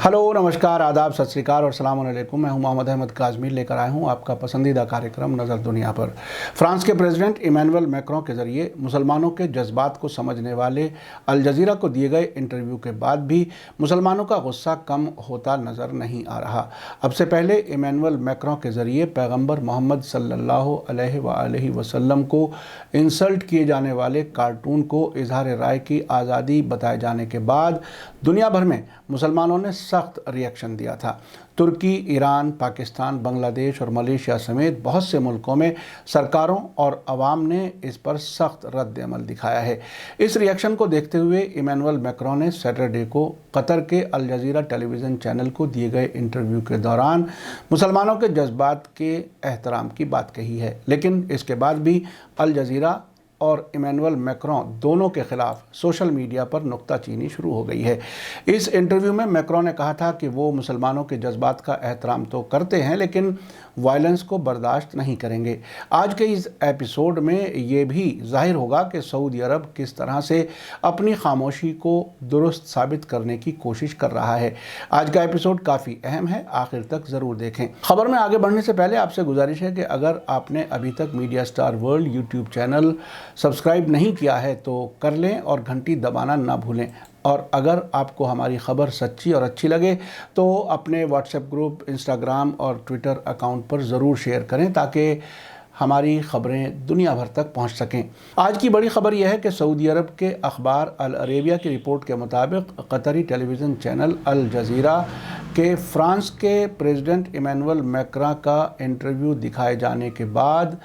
Hello, नमस्कार, आदाब, सत श्री अकाल और अस्सलाम वालेकुम। मैं हूं मोहम्मद अहमद काज़मी, लेकर आया हूं आपका पसंदीदा कार्यक्रम नज़र दुनिया पर। फ्रांस के प्रेसिडेंट इमैनुअल मैक्रों के ज़रिए मुसलमानों के जज्बात को समझने वाले अल जज़ीरा को दिए गए इंटरव्यू के बाद भी मुसलमानों का गुस्सा कम होता नज़र नहीं आ रहा। अब से पहले इमैनुअल मैक्रों के ज़रिए पैगम्बर मोहम्मद सल्लल्लाहु अलैहि वसल्लम को इंसल्ट किए जाने वाले कार्टून को इजहार राय की आज़ादी बताए जाने के बाद दुनिया भर में मुसलमानों ने सख्त रिएक्शन दिया था। तुर्की, ईरान, पाकिस्तान, बांग्लादेश और मलेशिया समेत बहुत से मुल्कों में सरकारों और अवाम ने इस पर सख्त रद्द अमल दिखाया है। इस रिएक्शन को देखते हुए इमैनुअल मैक्रों ने सैटरडे को कतर के अल जज़ीरा टेलीविज़न चैनल को दिए गए इंटरव्यू के दौरान मुसलमानों के जज्बात के एहतराम की बात कही है। लेकिन इसके बाद भी अल जज़ीरा और इमैनुअल मैक्रों दोनों के खिलाफ सोशल मीडिया पर नुक्ताचीनी शुरू हो गई है। इस इंटरव्यू में मैक्रों ने कहा था कि वो मुसलमानों के जज्बात का एहतराम तो करते हैं लेकिन वायलेंस को बर्दाश्त नहीं करेंगे। आज के इस एपिसोड में ये भी जाहिर होगा कि सऊदी अरब किस तरह से अपनी खामोशी को दुरुस्त साबित करने की कोशिश कर रहा है। आज का एपिसोड काफ़ी अहम है, आखिर तक ज़रूर देखें। खबर में आगे बढ़ने से पहले आपसे गुजारिश है कि अगर आपने अभी तक media star world YouTube channel subscribe नहीं किया है तो कर लें और घंटी दबाना ना भूलें। और अगर आपको हमारी ख़बर सच्ची और अच्छी लगे तो अपने व्हाट्सएप ग्रुप, इंस्टाग्राम और ट्विटर अकाउंट पर ज़रूर शेयर करें ताकि हमारी ख़बरें दुनिया भर तक पहुंच सकें। आज की बड़ी ख़बर यह है कि सऊदी अरब के अखबार अल अरेबिया की रिपोर्ट के मुताबिक कतरी टेलीविज़न चैनल अल जज़ीरा के फ्रांस के प्रेसिडेंट इमैनुअल मैक्रों का इंटरव्यू दिखाए जाने के बाद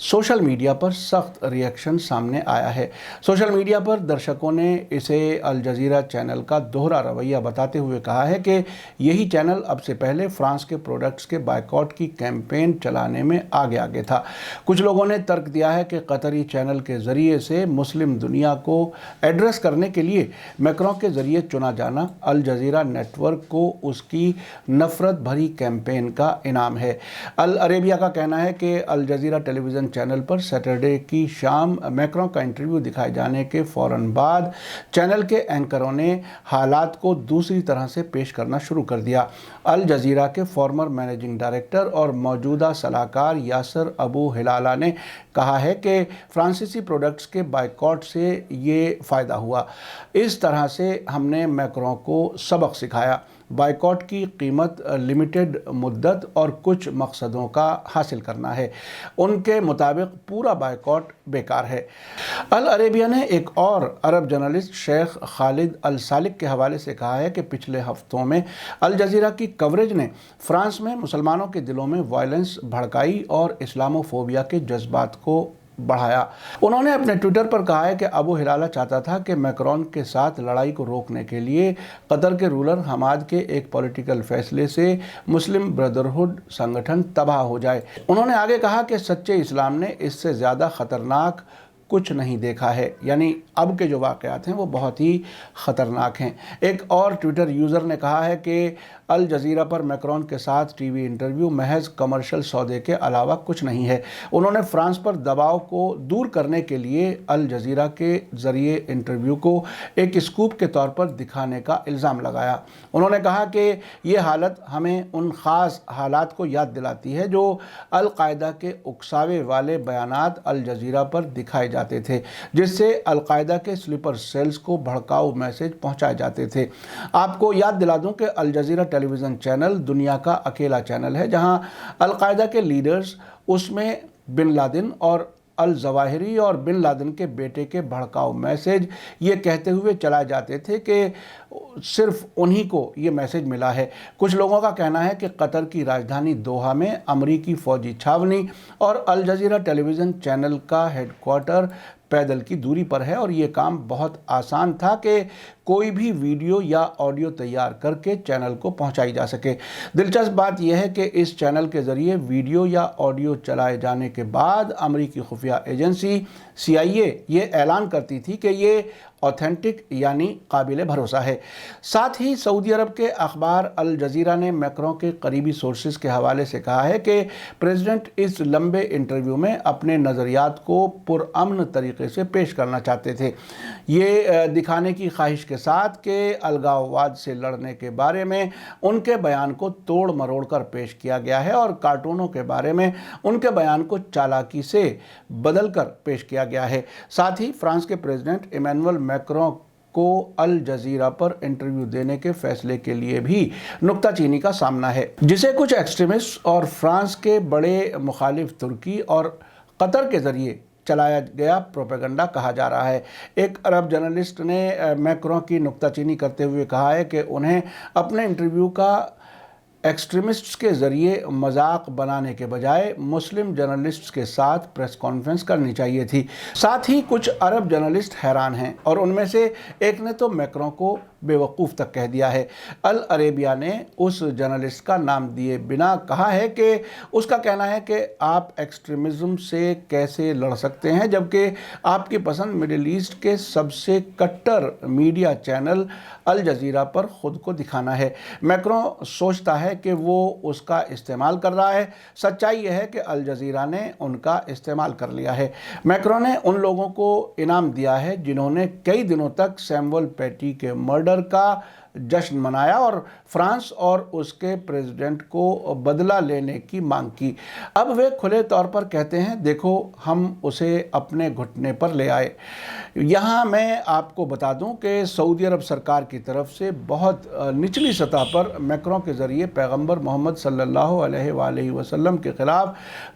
सोशल मीडिया पर सख्त रिएक्शन सामने आया है। सोशल मीडिया पर दर्शकों ने इसे अल जज़ीरा चैनल का दोहरा रवैया बताते हुए कहा है कि यही चैनल अब से पहले फ्रांस के प्रोडक्ट्स के बायकॉट की कैंपेन चलाने में आगे था। कुछ लोगों ने तर्क दिया है कि कतरी चैनल के ज़रिए से मुस्लिम दुनिया को एड्रेस करने के लिए मैक्रों के ज़रिए चुना जाना अल जज़ीरा नेटवर्क को उसकी नफ़रत भरी कैंपेन का इनाम है। अल अरेबिया का कहना है कि अल जज़ीरा टेलीविज़न चैनल पर सैटरडे की शाम मैक्रों का इंटरव्यू दिखाए जाने के फ़ौरन बाद चैनल के एंकरों ने हालात को दूसरी तरह से पेश करना शुरू कर दिया। अल जज़ीरा के फॉर्मर मैनेजिंग डायरेक्टर और मौजूदा सलाहकार यासर अबू हिलाला ने कहा है कि फ्रांसीसी प्रोडक्ट्स के बायकॉट से ये फ़ायदा हुआ। इस तरह से हमने मैक्रों को सबक सिखाया। बायकॉट की कीमत लिमिटेड मुद्दत और कुछ मकसदों का हासिल करना है। उनके मुताबिक पूरा बायकॉट बेकार है। अल अरेबिया ने एक और अरब जर्नलिस्ट शेख खालिद अल सालिक के हवाले से कहा है कि पिछले हफ्तों में अल जज़ीरा की कवरेज ने फ्रांस में मुसलमानों के दिलों में वायलेंस भड़काई और इस्लामोफोबिया के जज्बात को बढ़ाया। उन्होंने अपने ट्विटर पर कहा है कि अबू हिलाला चाहता था कि मैक्रों के साथ लड़ाई को रोकने के लिए कतर के रूलर हमाद के एक पॉलिटिकल फैसले से मुस्लिम ब्रदरहुड संगठन तबाह हो जाए। उन्होंने आगे कहा कि सच्चे इस्लाम ने इससे ज़्यादा ख़तरनाक कुछ नहीं देखा है, यानी अब के जो वाक़यात हैं वो बहुत ही ख़तरनाक हैं। एक और ट्विटर यूज़र ने कहा है कि अल जज़ीरा पर मैक्रों के साथ टीवी इंटरव्यू महज कमर्शियल सौदे के अलावा कुछ नहीं है। उन्होंने फ्रांस पर दबाव को दूर करने के लिए अल जज़ीरा के ज़रिए इंटरव्यू को एक स्कूप के तौर पर दिखाने का इल्ज़ाम लगाया। उन्होंने कहा कि ये हालत हमें उन ख़ास हालात को याद दिलाती है जो अल कायदा के उकसावे वाले बयानात अल जज़ीरा पर दिखाए जाते थे, जिससे अल कायदा के स्लीपर सेल्स को भड़काऊ मैसेज पहुंचाए जाते थे। आपको याद दिला दूं कि अल जज़ीरा टेलीविज़न चैनल दुनिया का अकेला चैनल है जहां अल कायदा के लीडर्स, उसमें बिन लादेन और अल ज़वाहिरी और बिन लादेन के बेटे के भड़काऊ मैसेज ये कहते हुए चलाए जाते थे कि सिर्फ उन्हीं को ये मैसेज मिला है। कुछ लोगों का कहना है कि कतर की राजधानी दोहा में अमरीकी फ़ौजी छावनी और अल जज़ीरा टेलीविज़न चैनल का हेडक्वार्टर पैदल की दूरी पर है और ये काम बहुत आसान था कि कोई भी वीडियो या ऑडियो तैयार करके चैनल को पहुंचाई जा सके। दिलचस्प बात यह है कि इस चैनल के ज़रिए वीडियो या ऑडियो चलाए जाने के बाद अमरीकी खुफिया एजेंसी CIA ये ऐलान करती थी कि ये ऑथेंटिक यानी काबिल भरोसा है। साथ ही सऊदी अरब के अखबार अल जजीरा ने मैक्रों के करीबी सोर्सेज के हवाले से कहा है कि प्रेसिडेंट इस लंबे इंटरव्यू में अपने नज़रियात को पुरअमन तरीके से पेश करना चाहते थे। ये दिखाने की ख्वाहिश के साथ कि अलगाववाद से लड़ने के बारे में उनके बयान को तोड़ मरोड़ कर पेश किया गया है और कार्टूनों के बारे में उनके बयान को चालाकी से बदल कर पेश किया गया है। साथ ही फ्रांस के प्रेसिडेंट इमैनुअल मैक्रों को अल जजीरा पर इंटरव्यू देने के फैसले के लिए भी नुक्ताचीनी का सामना है, जिसे कुछ एक्सट्रीमिस्ट और फ्रांस के बड़े मुखालिफ तुर्की और कतर के जरिए चलाया गया प्रोपेगेंडा कहा जा रहा है। एक अरब जर्नलिस्ट ने मैक्रों की नुक्ताचीनी करते हुए कहा है कि उन्हें अपने इंटरव्यू का एक्सट्रीमिस्ट्स के ज़रिए मजाक बनाने के बजाय मुस्लिम जर्नलिस्ट्स के साथ प्रेस कॉन्फ्रेंस करनी चाहिए थी। साथ ही कुछ अरब जर्नलिस्ट हैरान हैं और उनमें से एक ने तो मैक्रों को बेवकूफ़ तक कह दिया है। अल अरेबिया ने उस जर्नलिस्ट का नाम दिए बिना कहा है कि उसका कहना है कि आप एक्सट्रीमिज़म से कैसे लड़ सकते हैं जबकि आपकी पसंद मिडिल ईस्ट के सबसे कट्टर मीडिया चैनल अल जजीरा पर ख़ुद को दिखाना है। मैक्रों सोचता है कि वो उसका इस्तेमाल कर रहा है। सच्चाई यह है कि अल जजीरा ने उनका इस्तेमाल कर लिया है। मैक्रों ने उन लोगों को इनाम दिया है जिन्होंने कई दिनों तक सैमुअल पैटी के मर्डर का जश्न मनाया और फ्रांस और उसके प्रेसिडेंट को बदला लेने की मांग की। अब वे खुले तौर पर कहते हैं, देखो हम उसे अपने घुटने पर ले आए। यहाँ मैं आपको बता दूं कि सऊदी अरब सरकार की तरफ से बहुत निचली सतह पर मैक्रों के ज़रिए पैगंबर मोहम्मद सल्लल्लाहु अलैहि वसल्लम के ख़िलाफ़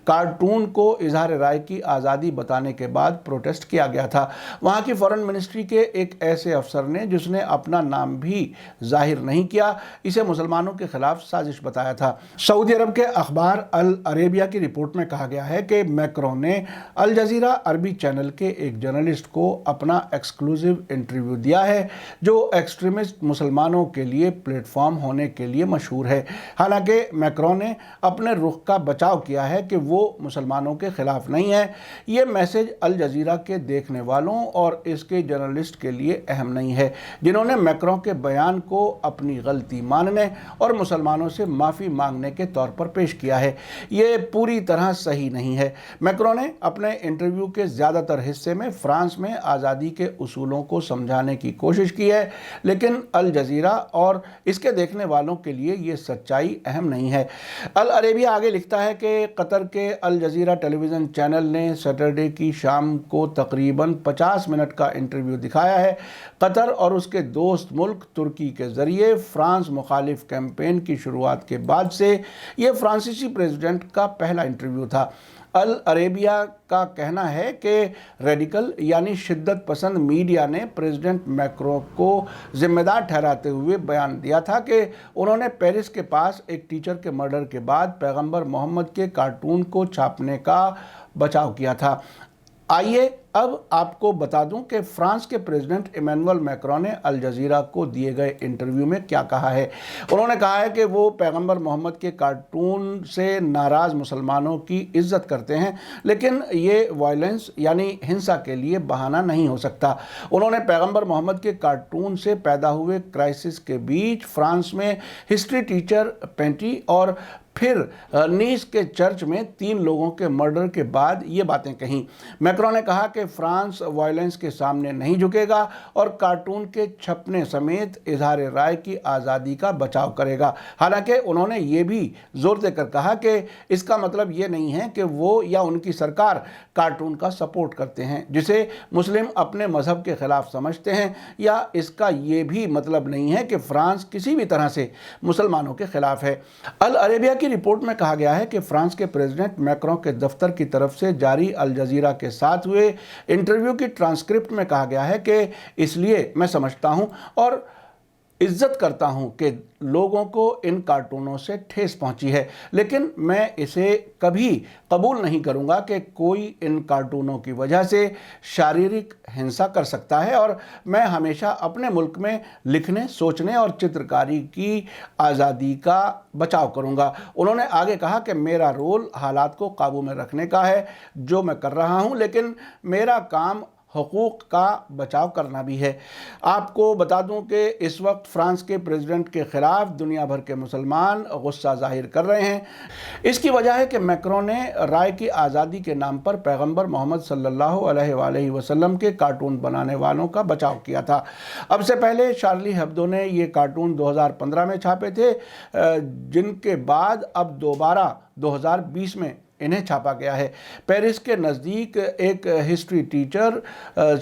कार्टून को इजहार राय की आज़ादी बताने के बाद प्रोटेस्ट किया गया था। वहाँ की फ़ॉरेन मिनिस्ट्री के एक ऐसे अफसर ने, जिसने अपना नाम भी जाहिर नहीं किया, इसे मुसलमानों के खिलाफ साजिश बताया था। सऊदी अरब के अखबार अल अरेबिया की रिपोर्ट में कहा गया है कि मैक्रों ने अल जजीरा अरबी चैनल के एक जर्नलिस्ट को अपना एक्सक्लूसिव इंटरव्यू दिया है जो एक्सट्रीमिस्ट मुसलमानों के लिए प्लेटफॉर्म होने के लिए मशहूर है। हालांकि मैक्रों ने अपने रुख का बचाव किया है कि वो मुसलमानों के खिलाफ नहीं है। ये मैसेज अल जजीरा के देखने वालों और इसके जर्नलिस्ट के लिए अहम नहीं है, जिन्होंने मैक्रों के बयान को अपनी गलती मानने और मुसलमानों से माफ़ी मांगने के तौर पर पेश किया है। ये पूरी तरह सही नहीं है। मैक्रों ने अपने इंटरव्यू के ज़्यादातर हिस्से में फ्रांस में आज़ादी के उसूलों को समझाने की कोशिश की है, लेकिन अल जजीरा और इसके देखने वालों के लिए ये सच्चाई अहम नहीं है। अल अरेबिया आगे लिखता है कि कतर के अल जजीरा टेलीविज़न चैनल ने सैटरडे की शाम को तकरीबन 50 मिनट का इंटरव्यू दिखाया है। कतर और उसके दोस्त मुल्क तुर्की के ज़रिए फ्रांस मुखालिफ कैंपेन की शुरुआत के बाद से ये फ्रांसीसी प्रेसिडेंट का पहला इंटरव्यू था। अल अरेबिया का कहना है कि रेडिकल यानी शिद्दत पसंद मीडिया ने प्रेसिडेंट मैक्रों को जिम्मेदार ठहराते हुए बयान दिया था कि उन्होंने पेरिस के पास एक टीचर के मर्डर के बाद पैगंबर मोहम्मद के कार्टून को छापने का बचाव किया था। आइए अब आपको बता दूं कि फ्रांस के प्रेसिडेंट इमैनुअल मैक्रों ने अल जजीरा को दिए गए इंटरव्यू में क्या कहा है। उन्होंने कहा है कि वो पैगंबर मोहम्मद के कार्टून से नाराज़ मुसलमानों की इज्जत करते हैं, लेकिन ये वायलेंस यानी हिंसा के लिए बहाना नहीं हो सकता। उन्होंने पैगंबर मोहम्मद के कार्टून से पैदा हुए क्राइसिस के बीच फ्रांस में हिस्ट्री टीचर पेंटी और फिर नीस के चर्च में 3 लोगों के मर्डर के बाद ये बातें कहीं। मैक्रों ने कहा कि फ्रांस वायलेंस के सामने नहीं झुकेगा और कार्टून के छपने समेत इजहार राय की आज़ादी का बचाव करेगा। हालांकि उन्होंने ये भी जोर देकर कहा कि इसका मतलब ये नहीं है कि वो या उनकी सरकार कार्टून का सपोर्ट करते हैं, जिसे मुस्लिम अपने मजहब के खिलाफ समझते हैं, या इसका ये भी मतलब नहीं है कि फ्रांस किसी भी तरह से मुसलमानों के खिलाफ है। अल अरेबिया की रिपोर्ट में कहा गया है कि फ्रांस के प्रेसिडेंट मैक्रों के दफ्तर की तरफ से जारी अल जजीरा के साथ हुए इंटरव्यू की ट्रांसक्रिप्ट में कहा गया है कि इसलिए मैं समझता हूं और इज्जत करता हूं कि लोगों को इन कार्टूनों से ठेस पहुंची है, लेकिन मैं इसे कभी कबूल नहीं करूंगा कि कोई इन कार्टूनों की वजह से शारीरिक हिंसा कर सकता है, और मैं हमेशा अपने मुल्क में लिखने, सोचने और चित्रकारी की आज़ादी का बचाव करूंगा। उन्होंने आगे कहा कि मेरा रोल हालात को काबू में रखने का है, जो मैं कर रहा हूं, लेकिन मेरा काम حقوق کا بچاؤ کرنا بھی ہے۔ آپ کو بتا دوں کہ اس وقت فرانس کے پریزیڈنٹ کے خلاف دنیا بھر کے مسلمان غصہ ظاہر کر رہے ہیں۔ اس کی وجہ ہے کہ میکرون نے رائے کی آزادی کے نام پر پیغمبر محمد صلی اللہ علیہ وآلہ وسلم کے کارٹون بنانے والوں کا بچاؤ کیا تھا۔ اب سے پہلے شارلی ہیبدو نے یہ کارٹون 2015 میں چھاپے تھے، جن کے بعد اب دوبارہ 2020 میں انہیں چھاپا گیا ہے۔ پیرس کے نزدیک ایک ہسٹری ٹیچر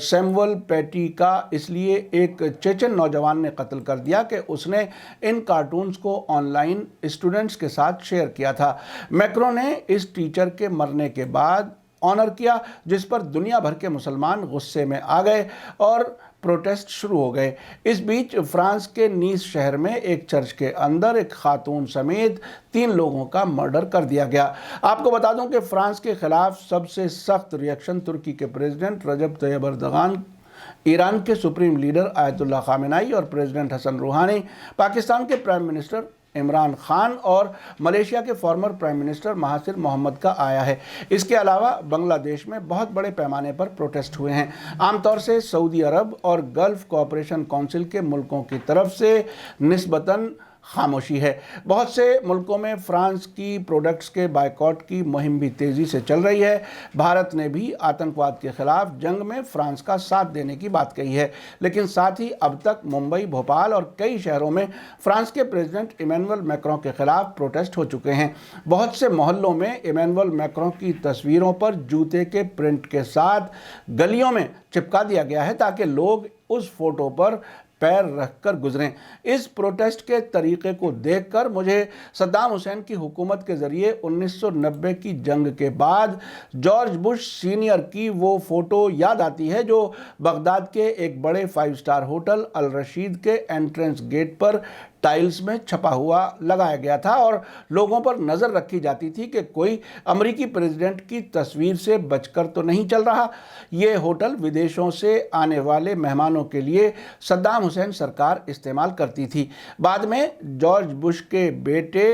سیمول پیٹی کا اس لیے ایک چیچن نوجوان نے قتل کر دیا کہ اس نے ان کارٹونز کو آن لائن اسٹوڈنٹس کے ساتھ شیئر کیا تھا۔ میکرون نے اس ٹیچر کے مرنے کے بعد آنر کیا، جس پر دنیا بھر کے مسلمان غصے میں آ گئے اور پروٹیسٹ شروع ہو گئے۔ اس بیچ فرانس کے نیس شہر میں ایک چرچ کے اندر ایک خاتون سمیت 3 لوگوں کا مرڈر کر دیا گیا۔ آپ کو بتا دوں کہ فرانس کے خلاف سب سے سخت ریئیکشن ترکی کے پریزیڈنٹ رجب طیب اردوغان، ایران کے سپریم لیڈر آیت اللہ خامنائی اور پریزیڈنٹ حسن روحانی، پاکستان کے پرائم منسٹر عمران خان اور ملیشیا کے former prime minister Mahathir Mohamad کا آیا ہے۔ اس کے علاوہ بنگلہ دیش میں بہت بڑے پیمانے پر پروٹیسٹ ہوئے ہیں۔ عام طور سے سعودی عرب اور گلف کوآپریشن کونسل کے ملکوں کی طرف سے نسبتاً خاموشی ہے۔ بہت سے ملکوں میں فرانس کی پروڈکٹس کے بائیکاٹ کی مہم بھی تیزی سے چل رہی ہے۔ بھارت نے بھی آتنکواد کے خلاف جنگ میں فرانس کا ساتھ دینے کی بات کہی ہے، لیکن ساتھ ہی اب تک ممبئی، بھوپال اور کئی شہروں میں فرانس کے پریزیڈنٹ ایمینول میکرون کے خلاف پروٹیسٹ ہو چکے ہیں۔ بہت سے محلوں میں ایمینول میکرون کی تصویروں پر جوتے کے پرنٹ کے ساتھ گلیوں میں چپکا دیا گیا ہے تاکہ لوگ اس فوٹو پر پیر رکھ کر گزریں۔ اس پروٹیسٹ کے طریقے کو دیکھ کر مجھے صدام حسین کی حکومت کے ذریعے 1990 کی جنگ کے بعد جارج بش سینئر کی وہ فوٹو یاد آتی ہے جو بغداد کے ایک بڑے 5 اسٹار ہوٹل الرشید کے انٹرنس گیٹ پر ٹائلز میں چھپا ہوا لگایا گیا تھا اور لوگوں پر نظر رکھی جاتی تھی کہ کوئی امریکی پریزیڈنٹ کی تصویر سے بچ کر تو نہیں چل رہا۔ یہ ہوٹل ودیشوں سے آنے والے مہمانوں کے لیے صدام حسین سرکار استعمال کرتی تھی۔ بعد میں جارج بش کے بیٹے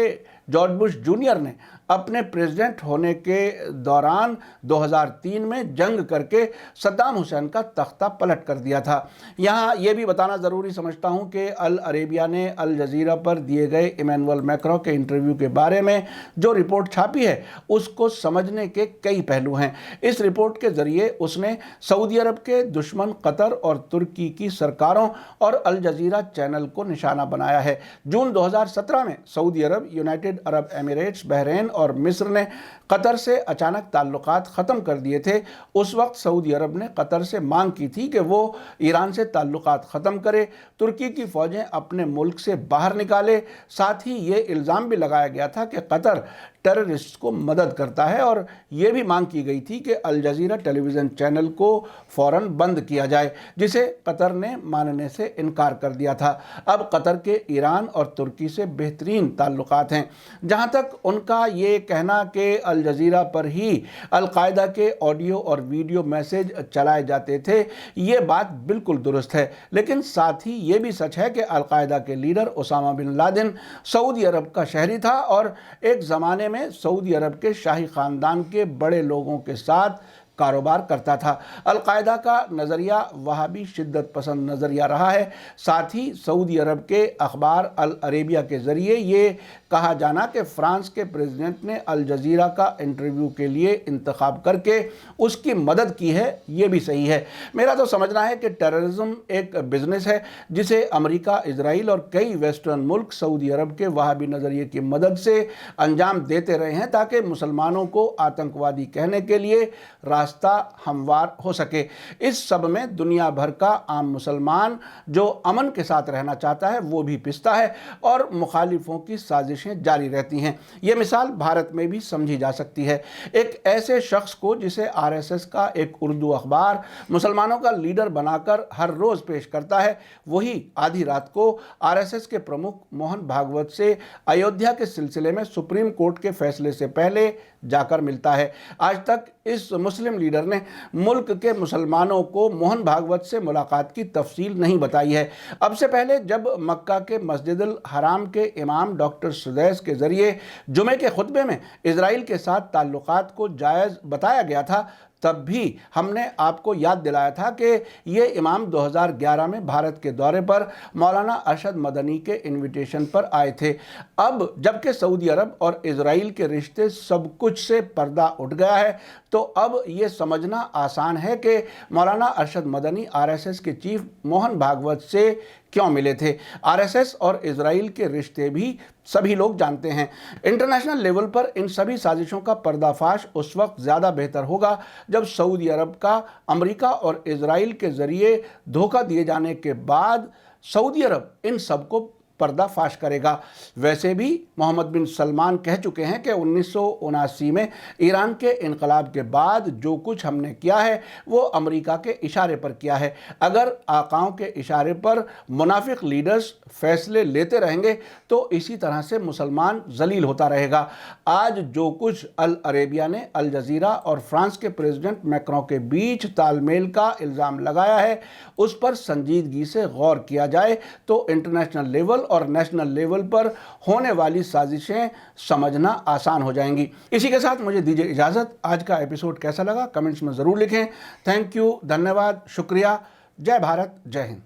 جارج بش جونیئر نے اپنے پریزیڈنٹ ہونے کے دوران 2003 میں جنگ کر کے صدام حسین کا تختہ پلٹ کر دیا تھا۔ یہاں یہ بھی بتانا ضروری سمجھتا ہوں کہ العربیہ نے الجزیرہ پر دیے گئے ایمینول میکرون کے انٹرویو کے بارے میں جو رپورٹ چھاپی ہے اس کو سمجھنے کے کئی پہلو ہیں۔ اس رپورٹ کے ذریعے اس نے سعودی عرب کے دشمن قطر اور ترکی کی سرکاروں اور الجزیرہ چینل کو نشانہ بنایا ہے۔ جون 2017 میں سعودی عرب، یونائٹڈ عرب ایمریٹس، بحرین اور مصر نے قطر سے اچانک تعلقات ختم کر دیے تھے۔ اس وقت سعودی عرب نے قطر سے مانگ کی تھی کہ وہ ایران سے تعلقات ختم کرے، ترکی کی فوجیں اپنے ملک سے باہر نکالے۔ ساتھ ہی یہ الزام بھی لگایا گیا تھا کہ قطر ٹیررسٹ کو مدد کرتا ہے اور یہ بھی مانگ کی گئی تھی کہ الجزیرہ ٹیلی ویژن چینل کو فوراً بند کیا جائے، جسے قطر نے ماننے سے انکار کر دیا تھا۔ اب قطر کے ایران اور ترکی سے بہترین تعلقات ہیں۔ جہاں تک ان کا یہ کہنا کہ الجزیرہ پر ہی القاعدہ کے آڈیو اور ویڈیو میسیج چلائے جاتے تھے، یہ بات بالکل درست ہے، لیکن ساتھ ہی یہ بھی سچ ہے کہ القاعدہ کے لیڈر اسامہ بن لادن سعودی عرب کا شہری تھا اور ایک زمانے میں سعودی عرب کے شاہی خاندان کے بڑے لوگوں کے ساتھ کاروبار کرتا تھا۔ القاعدہ کا نظریہ وہابی شدت پسند نظریہ رہا ہے۔ ساتھ ہی سعودی عرب کے اخبار العربیہ کے ذریعے یہ کہا جانا کہ فرانس کے پریزیڈنٹ نے الجزیرہ کا انٹرویو کے لیے انتخاب کر کے اس کی مدد کی ہے، یہ بھی صحیح ہے۔ میرا تو سمجھنا ہے کہ ٹیررزم ایک بزنس ہے جسے امریکہ، اسرائیل اور کئی ویسٹرن ملک سعودی عرب کے وہابی نظریے کی مدد سے انجام دیتے رہے ہیں تاکہ مسلمانوں کو آتنکوادی کہنے کے لیے راستہ ہموار ہو سکے۔ اس سب میں دنیا بھر کا عام مسلمان جو امن کے ساتھ رہنا چاہتا ہے وہ بھی پستا ہے اور مخالفوں کی سازشیں جاری رہتی ہیں۔ یہ مثال بھارت میں بھی سمجھی جا سکتی ہے۔ ایک ایسے شخص کو جسے RSS کا ایک اردو اخبار مسلمانوں کا لیڈر بنا کر ہر روز پیش کرتا ہے، وہی آدھی رات کو RSS کے پرمکھ موہن بھاگوت سے ایودھیا کے سلسلے میں سپریم کورٹ کے فیصلے سے پہلے جا کر ملتا ہے۔ آج تک اس مسلم لیڈر نے ملک کے مسلمانوں کو موہن بھاگوت سے ملاقات کی تفصیل نہیں بتائی ہے۔ اب سے پہلے جب مکہ کے مسجد الحرام کے امام ڈاکٹر سدیس کے ذریعے جمعے کے خطبے میں اسرائیل کے ساتھ تعلقات کو جائز بتایا گیا تھا، तब भी हमने आपको याद दिलाया था कि ये इमाम 2011 में भारत के दौरे पर मौलाना अरशद मदनी के इनविटेशन पर आए थे। अब जबकि सऊदी अरब और इजराइल के रिश्ते सब कुछ से पर्दा उठ गया है, तो अब ये समझना आसान है कि मौलाना अरशद मदनी आरएसएस के चीफ मोहन भागवत से क्यों मिले थे। आरएसएस और इजराइल के रिश्ते भी सभी लोग जानते हैं। इंटरनेशनल लेवल पर इन सभी साजिशों का पर्दाफाश उस वक्त ज़्यादा बेहतर होगा जब सऊदी अरब का अमेरिका और इजराइल के ज़रिए धोखा दिए जाने के बाद सऊदी अरब इन सबको पर्दाफाश करेगा। वैसे भी मोहम्मद बिन सलमान कह चुके हैं कि 1979 में ईरान के इनकलाब के बाद जो कुछ हमने किया है वो अमेरिका के इशारे पर किया है। अगर आकाओं के इशारे पर मुनाफिक लीडर्स फैसले लेते रहेंगे तो इसी तरह से मुसलमान जलील होता रहेगा। आज जो कुछ अल अरेबिया ने अल जजीरा और फ्रांस के प्रेसिडेंट मैक्रों के बीच तालमेल का इल्ज़ाम लगाया है, उस पर संजीदगी से गौर किया जाए तो इंटरनेशनल लेवल और नेशनल लेवल पर होने वाली साजिशें समझना आसान हो जाएंगी। इसी के साथ मुझे दीजिए इजाज़त। आज का एपिसोड कैसा लगा कमेंट्स में ज़रूर लिखें। थैंक यू, धन्यवाद, शुक्रिया। जय भारत, जय हिंद।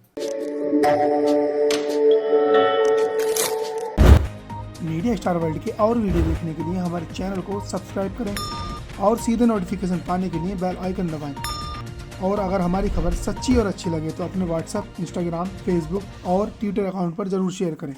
मीडिया स्टार वर्ल्ड के और वीडियो देखने के लिए हमारे चैनल को सब्सक्राइब करें और सीधे नोटिफिकेशन पाने के लिए बेल आइकन दबाएं। और अगर हमारी खबर सच्ची और अच्छी लगे तो अपने व्हाट्सएप, इंस्टाग्राम, फेसबुक और ट्विटर अकाउंट पर ज़रूर शेयर करें।